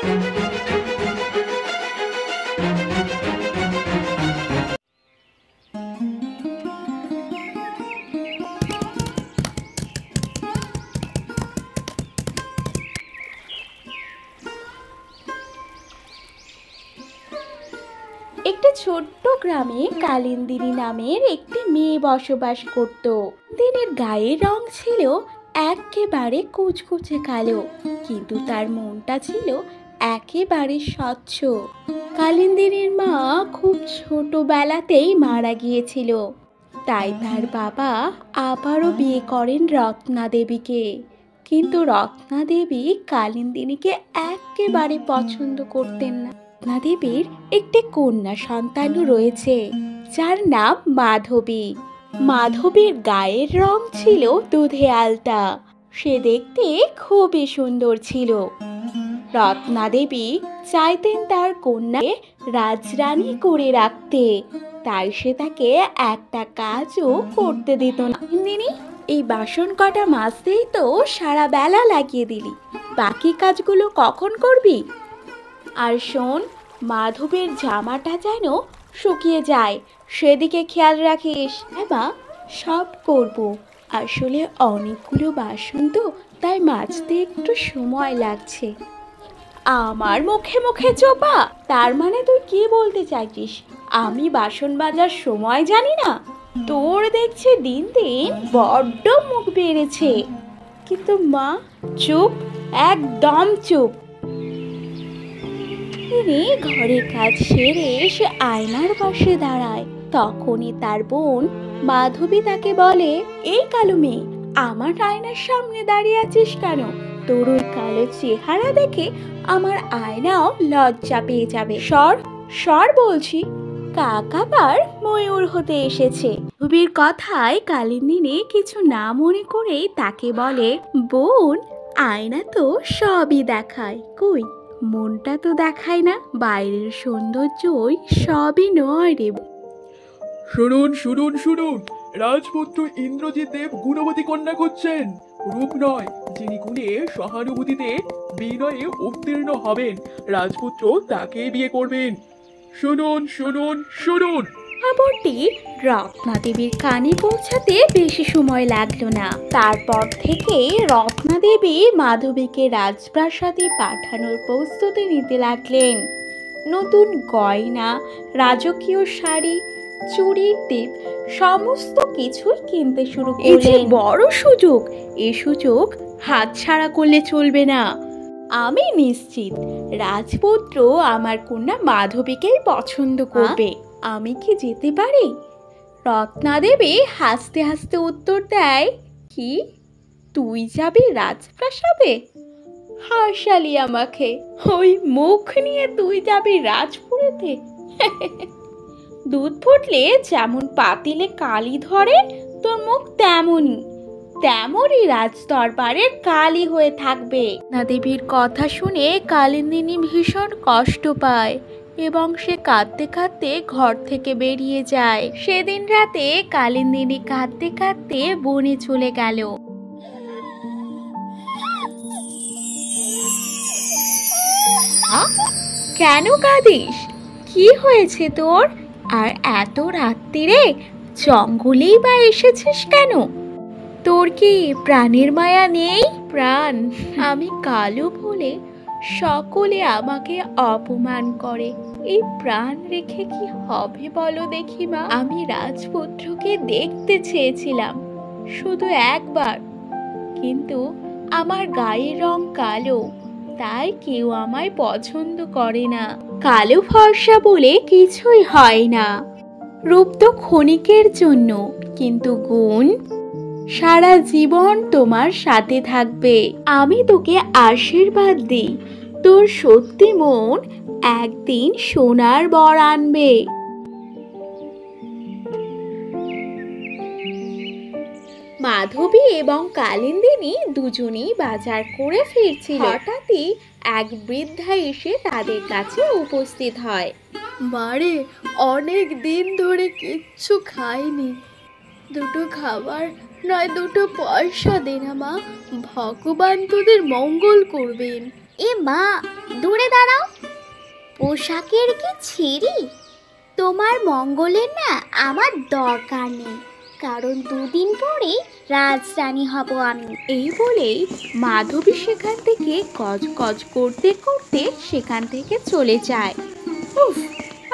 একটা ছোট্ট গ্রামে কালিন্দিনী নামের একটি মেয়ে বসবাস করত। দিনের গায়ের রং ছিল একেবারে কুচকুচে কালো, কিন্তু তার মনটা ছিল একেবারে স্বচ্ছ। কালিন্দিনীর মা খুব ছোটবেলাতেই মারা গিয়েছিল, তাই তার বাবা আবারও বিয়ে করেন রত্না দেবীকে। কিন্তু রত্না দেবী কালিন্দিনীকে একেবারে পছন্দ করতেন না। রত্না দেবীর একটি কন্যা সন্তানও রয়েছে, যার নাম মাধবী। মাধবীর গায়ের রং ছিল দুধে আলতা, সে দেখতে খুবই সুন্দর ছিল। রত্না দেবী চাইতেন তার কন্যাকে রাজরানী করে রাখতে, তাই সে তাকে একটা কাজও করতে দিত না। দিনি, এই বাসন কটা মাজতেই তো সারা বেলা লাগিয়ে দিলি, বাকি কাজগুলো কখন করবি? আর শোন, মাধবের জামাটা যেন শুকিয়ে যায়, সেদিকে খেয়াল রাখিস। হ্যাঁ মা, সব করব। আসলে অনেকগুলো বাসন তো, তাই মাজতে একটু সময় লাগছে। আমার মুখে মুখে চোপা, তার মানে তুই কি বলতে চাইছিস আমি বাসন মাজার সময় জানি না? তোর দেখছি দিন দিন বড্ড মুখ বেড়েছে। কিন্তু মা, চুপ, একদম চুপ। তিনি ঘরের কাজ সেরে এসে আয়নার পাশে দাঁড়ায়। তখনই তার বোন মাধবী তাকে বলে, এই কালো মেয়ে, আমার আয়নার সামনে দাঁড়িয়ে আছিস কেন? তোর ওই কালো চেহারা দেখে আমার আয়নাও লজ্জা পেয়ে যাবে। সর সর বলছি। কাক আবার ময়ূর হতে এসেছে। মাধবীর কথায় কালিন্দিনী কিছু না মনে করেই তাকে বলে, বোন, আয়না তো সবই দেখায়, কই মনটা তো দেখায় না। বাইরের সৌন্দর্যই সবই নয় রে। শুনুন শুনুন শুনুন, রাজপুত্র ইন্দ্রজিৎ দেব গুণবতী কন্যা খুঁজছেন। রূপ নয়, যিনি গুণে সহানুভূতিতে বিনয়ে উত্তীর্ণ হবেন, রাজপুত্র তাকেই বিয়ে করবেন। শুনুন শুনুন শুনুন। খবরটি রত্না দেবীর কানে পৌঁছাতে বেশি সময় লাগলো না। তারপর থেকে রত্না দেবী মাধবীকে রাজপ্রাসাদে পাঠানোর প্রস্তুতি নিতে লাগলেন। নতুন গয়না, রাজকীয় শাড়ি, চুড়ির টিপ, সমস্ত কিছুই কিনতে শুরু করলেন। বড় সুযোগ, এই সুযোগ হাতছাড়া করলে চলবে না। আমি নিশ্চিত রাজপুত্র আমার কন্যা মাধবীকেই পছন্দ করবে। আমি কি যেতে পারি? রত্না দেবী হাসতে হাসতে উত্তর দেয়, কি তুই যাবি রাজপ্রাসাদে? হাসালি আমাকে, ওই মুখ নিয়ে তুই যাবি রাজপুরীতে? দুধ ফুটলে যেমন পাতিলে কালি ধরে, তোর মুখ তেমনই রাজ দরবারের কালি হয়ে থাকবে। রত্না দেবীর কথা শুনে কালিন্দিনী ভীষণ কষ্ট পায় এবং সে কাঁদতে কাঁদতে ঘর থেকে বেরিয়ে যায়। সেদিন রাতে কালিন্দিনী কাঁদতে কাঁদতে বনে চলে গেল। কেন কাঁদিস? কি হয়েছে তোর? আর এত রাত্রিরে জঙ্গলেই বা এসেছিস কেন? তোর কি প্রাণের মায়া নেই? প্রাণ, আমি কালো বলে সকলে আমাকে অপমান করে। এই প্রাণ রেখে কি হবে বলো দেখি মা? আমি রাজপুত্রকে দেখতে চেয়েছিলাম শুধু একবার, কিন্তু আমার গায়ের রং কালো, তাই কেউ আমায় পছন্দ করে না। কালো ফর্সা বলে কিছুই হয় না। রূপ তো ক্ষণিকের জন্য, কিন্তু গুণ সারা জীবন তোমার সাথে থাকবে। আমি তোকে আশীর্বাদ দিই, তোর সত্যি মন একদিন সোনার বর আনবে। মাধবী এবং কালিন্দিনী দুজনেই বাজার করে ফিরছিল। হঠাৎই এক বৃদ্ধা এসে তাদের কাছে উপস্থিত হয়। মারে, অনেক দিন ধরে কিচ্ছু খাইনি, দুটো খাবার নয় দুটো পয়সা দে না মা, ভগবান তোদের মঙ্গল করবেন। এ মা, দূরে দাঁড়াও। পোশাকের কি ছিঁড়ি? তোমার মঙ্গলের না আমার দরকার নেই, কারণ দুদিন পরে রাজরানী হব আমি। এই বলেই মাধবী সেখান থেকে কজ করতে করতে সেখান থেকে চলে যায়। উফ,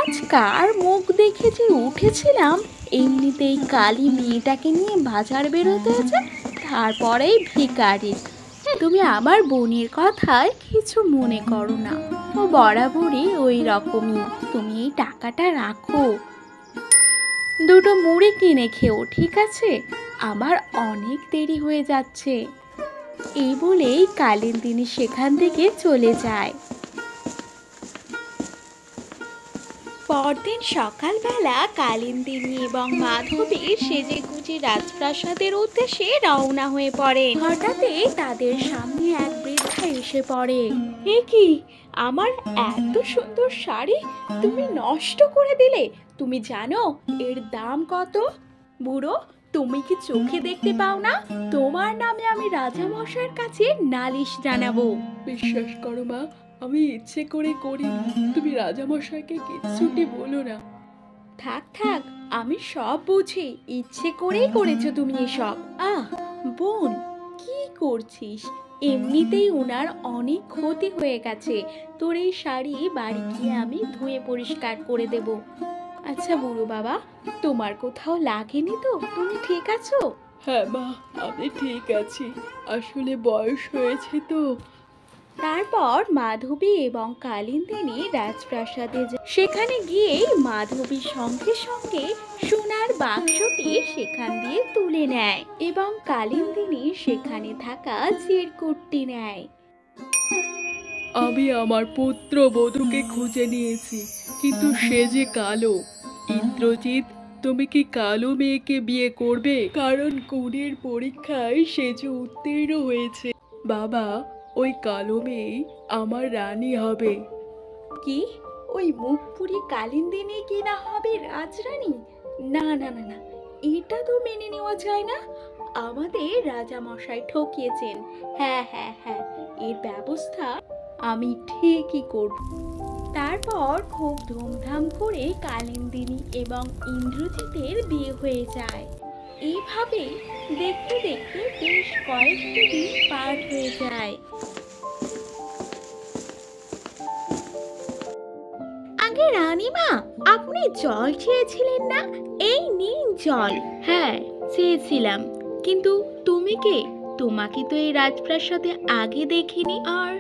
আজ কার মুখ দেখে যে উঠেছিলাম, এমনিতেই কালী মেয়েটাকে নিয়ে বাজার বেরোতে আছে, তারপরেই ভিখারি। তুমি আমার বোনের কথায় কিছু মনে করো না, ও বরাবরই ওই রকমই। তুমি এই টাকাটা রাখো, দুটো মুড়ি কিনে খেও, ঠিক আছে? আমার অনেক দেরি হয়ে যাচ্ছে। এই বলেই কালিন্দিনী সেখান থেকে চলে যায়। পরদিন সকালবেলা কালিন্দিনী এবং মাধবী সেজেগুজে রাজপ্রাসাদের উদ্দেশ্যে রওনা হয়ে পড়েন। হঠাৎই তাদের সামনে এক বৃদ্ধা এসে পড়ে। এ কি, আমার এত সুন্দর শাড়ি তুমি নষ্ট করে দিলে? তুমি জানো এর দাম কত? বুড়ো, তুমি কি চোখে দেখতে পাও না? তোমার নামে আমি রাজামশাইয়ের কাছে নালিশ জানাবো। বিশ্বাস করো মা, আমি ইচ্ছে করে করিনি। তুমি রাজামশাইকে কিচ্ছুটি বলো না। থাক থাক, আমি সব বুঝি, ইচ্ছে করেই করেছো তুমি এসব। বোন, কি করছিস? এমনিতেই ওনার অনেক ক্ষতি হয়ে গেছে, তোর এই শাড়ি বাড়ি গিয়ে আমি ধুয়ে পরিষ্কার করে দেব। আচ্ছা বুড়ো বাবা, তোমার কোথাও লাগেনি তো? তুমি ঠিক আছো? হ্যাঁ মা, আমি ঠিক আছি, আসলে বয়স হয়েছে তো। তারপর মাধবী এবং কালিন্দিনী রাজপ্রাসাদে সেখানে গিয়েই মাধবী সঙ্গে সঙ্গে সোনার বাক্সটি সেখান দিয়ে তুলে নেয় এবং কালিন্দিনী সেখানে থাকা চিরকুটটি নেয়। আমি আমার পুত্র বধূকে খুঁজে নিয়েছি, কিন্তু সে যে কালো। ইন্দ্রজিৎ, তুমি কি কালো মেয়েকে বিয়ে করবে? কারণ গুণের পরীক্ষায় সে যে উত্তীর্ণ হয়েছে। বাবা, ওই কালো মেয়ে আমার রানী হবে। কি, ওই মুখপুরি কালিন্দিনী কি না হবে রাজরানী? না না না না, এটা তো মেনে নেওয়া যায় না। আমাদের রাজা মশাই ঠকিয়েছেন। হ্যাঁ হ্যাঁ হ্যাঁ, এর ব্যবস্থা আমি ঠিকই করব। তারপর খুব ধুমধাম করে কালিন্দিনী এবং ইন্দ্রজিতের বিয়ে হয়ে যায়। এইভাবে দেখতে দেখতে বেশ কয়েকটি দিন পার হয়ে যায়। আগে রানীমা, আপনি জল চেয়েছিলেন না? এই নিন জল। হ্যাঁ, চেয়েছিলাম, কিন্তু তুমি কে? তোমাকে তো এই রাজপ্রাসাদে আগে দেখিনি, আর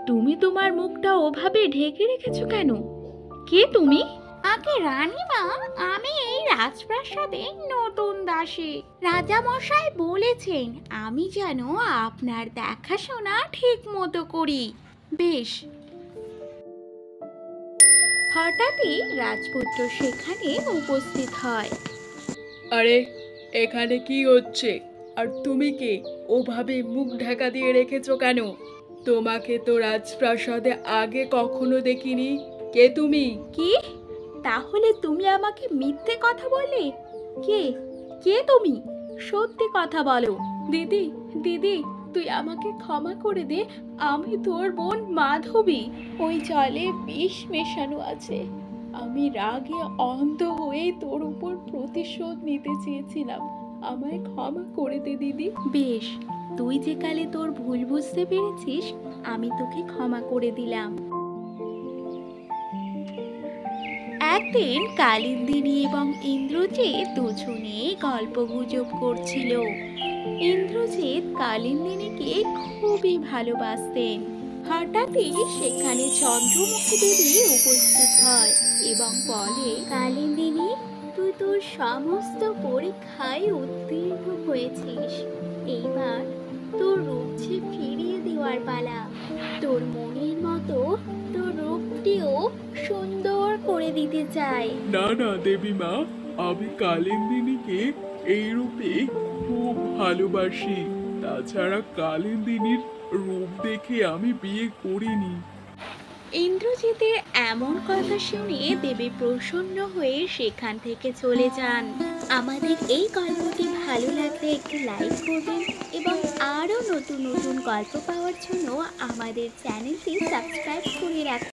তুমি তোমার মুখটা ওভাবে ঢেকে রেখেছো কেন? কে তুমি? আগে রানীমা, আমি এই রাজপ্রাসাদে নতুন দাসী। রাজামশাই বলেছেন আমি যেন আপনার দেখাশোনা ঠিক মতো করি। বেশ। হঠাৎই রাজপুত্র সেখানে উপস্থিত হয়। আরে, এখানে কি হচ্ছে? আর তুমি কে? ওভাবে মুখ ঢাকা দিয়ে রেখেছো কেন? তোমাকে তো রাজপ্রাসাদে আগে কখনো দেখিনি। কে তুমি? কি? তাহলে তুমি আমাকে মিথ্যে কথা বললে? কে কে তুমি? সত্যি কথা বলো। দিদি, দিদি, তুই আমাকে ক্ষমা করে দে। আমি তোর বোন মাধবী। ওই জলে বিষ মেশানো আছে। আমি রাগে অন্ধ হয়ে তোর উপর প্রতিশোধ নিতে চেয়েছিলাম। আমায় ক্ষমা করে দে দিদি। বেশ, তুই যে কালে তোর ভুল বুঝতে পেরেছিস, আমি তোকে ক্ষমা করে দিলাম। একদিন কালিন্দিনী এবং ইন্দ্রজিৎ দুজনে গল্পগুজব করছিল। ইন্দ্রজিৎ কালিন্দিনীকে খুবই ভালোবাসতেন। হঠাৎই সেখানে চন্দ্রমুখী দেবী উপস্থিত হয় এবং বলে, কালিন্দিনী, তুই তোর সমস্ত পরীক্ষায় উত্তীর্ণ হয়েছিস। এইবার তোর রূপ যে ফিরিয়ে দেওয়ার পালা। তোর মনের মতো তোর রূপটিও সুন্দর করে দিতে চাই। না না দেবী মা, আমি কালিন্দিনীকে এই রূপে খুব ভালোবাসি। তাছাড়া কালিন্দিনীর রূপ দেখে আমি বিয়ে করিনি। ইন্দ্রজিতের এমন কথা শুনে দেবী প্রসন্ন হয়ে সেখান থেকে চলে যান। আমাদের এই গল্পটি ভালো লাগলে একটু লাইক করবেন এবং আরও নতুন নতুন গল্প পাওয়ার জন্য আমাদের চ্যানেলটি সাবস্ক্রাইব করে রাখুন।